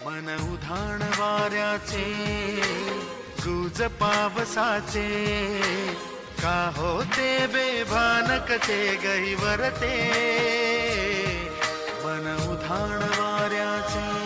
मन उधाण वाऱ्याचे गुज पावसाचे का होते बेभान कसे गहिवरते मन उधाण वाऱ्याचे